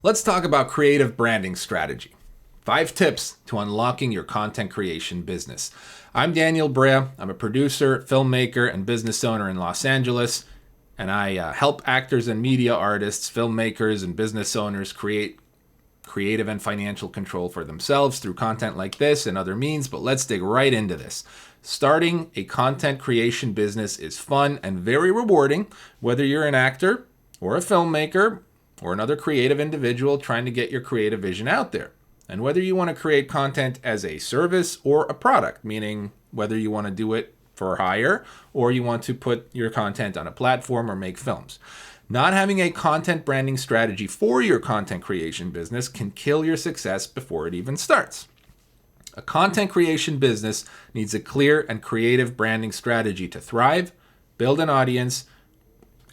Let's talk about creative branding strategy. 5 tips to unlocking your content creation business. I'm Daniel Brea. I'm a producer, filmmaker, and business owner in Los Angeles, and I help actors and media artists, filmmakers, and business owners create creative and financial control for themselves through content like this and other means, but let's dig right into this. Starting a content creation business is fun and very rewarding, whether you're an actor or a filmmaker or another creative individual trying to get your creative vision out there. And whether you want to create content as a service or a product, meaning whether you want to do it for hire or you want to put your content on a platform or make films. Not having a content branding strategy for your content creation business can kill your success before it even starts. A content creation business needs a clear and creative branding strategy to thrive, build an audience,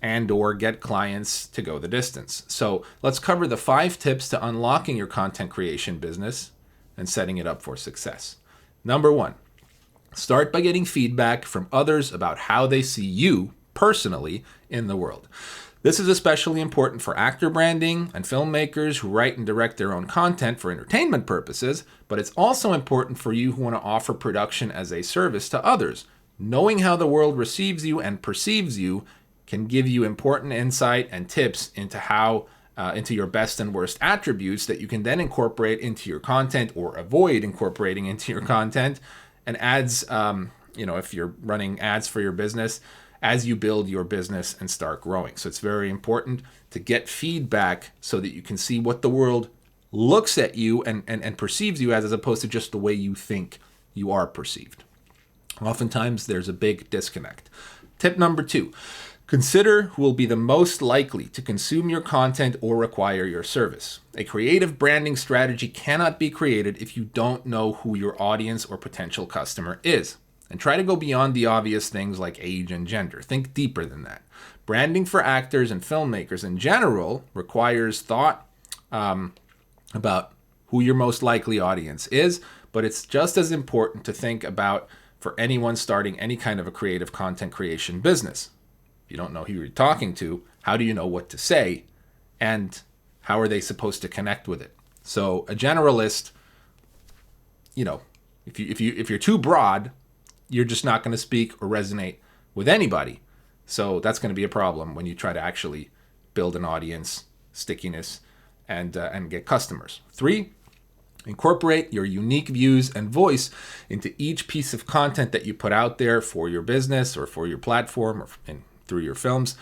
and or get clients to go the distance. So let's cover the 5 tips to unlocking your content creation business and setting it up for success. Number 1, start by getting feedback from others about how they see you personally in the world. This is especially important for actor branding and filmmakers who write and direct their own content for entertainment purposes, but it's also important for you who want to offer production as a service to others. Knowing how the world receives you and perceives you can give you important insight and tips into into your best and worst attributes that you can then incorporate into your content or avoid incorporating into your content. And ads, if you're running ads for your business, as you build your business and start growing. So it's very important to get feedback so that you can see what the world looks at you and perceives you as opposed to just the way you think you are perceived. Oftentimes there's a big disconnect. Tip number 2, consider who will be the most likely to consume your content or require your service. A creative branding strategy cannot be created if you don't know who your audience or potential customer is. And try to go beyond the obvious things like age and gender. Think deeper than that. Branding for actors and filmmakers in general requires thought about who your most likely audience is, but it's just as important to think about for anyone starting any kind of a creative content creation business. If you don't know who you're talking to, how do you know what to say? And how are they supposed to connect with it? So a generalist, if you're too broad, you're just not going to speak or resonate with anybody. So that's going to be a problem when you try to actually build an audience, stickiness, and get customers. 3, incorporate your unique views and voice into each piece of content that you put out there for your business or for your platform or through your films.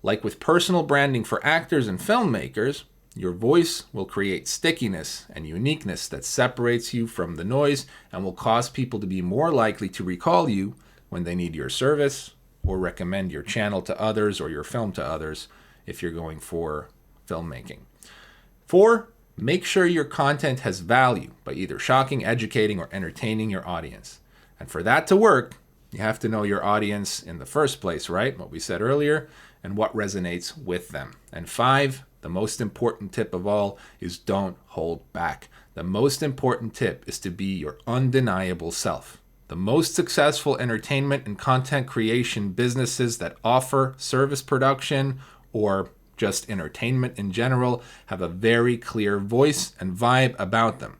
Like with personal branding for actors and filmmakers, your voice will create stickiness and uniqueness that separates you from the noise and will cause people to be more likely to recall you when they need your service or recommend your channel to others or your film to others if you're going for filmmaking. 4, make sure your content has value by either shocking, educating, or entertaining your audience. And for that to work, you have to know your audience in the first place, right? What we said earlier, and what resonates with them. And 5, the most important tip of all is don't hold back. The most important tip is to be your undeniable self. The most successful entertainment and content creation businesses that offer service production or just entertainment in general have a very clear voice and vibe about them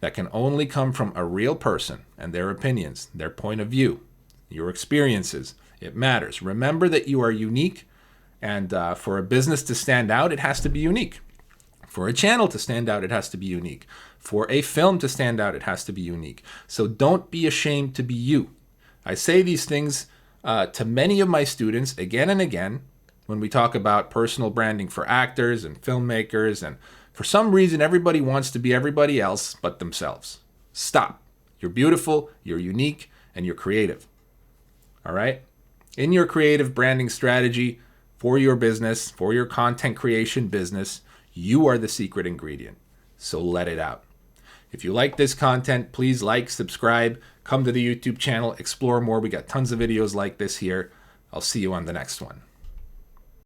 that can only come from a real person and their opinions, their point of view, your experiences. It matters. Remember that you are unique. And for a business to stand out, it has to be unique. For a channel to stand out, it has to be unique. For a film to stand out, it has to be unique. So don't be ashamed to be you. I say these things to many of my students again and again when we talk about personal branding for actors and filmmakers. And for some reason, everybody wants to be everybody else but themselves. Stop. You're beautiful, you're unique, and you're creative. All right? In your creative branding strategy, for your business, for your content creation business, you are the secret ingredient. So let it out. If you like this content, please like, subscribe, come to the YouTube channel, explore more. We got tons of videos like this here. I'll see you on the next one.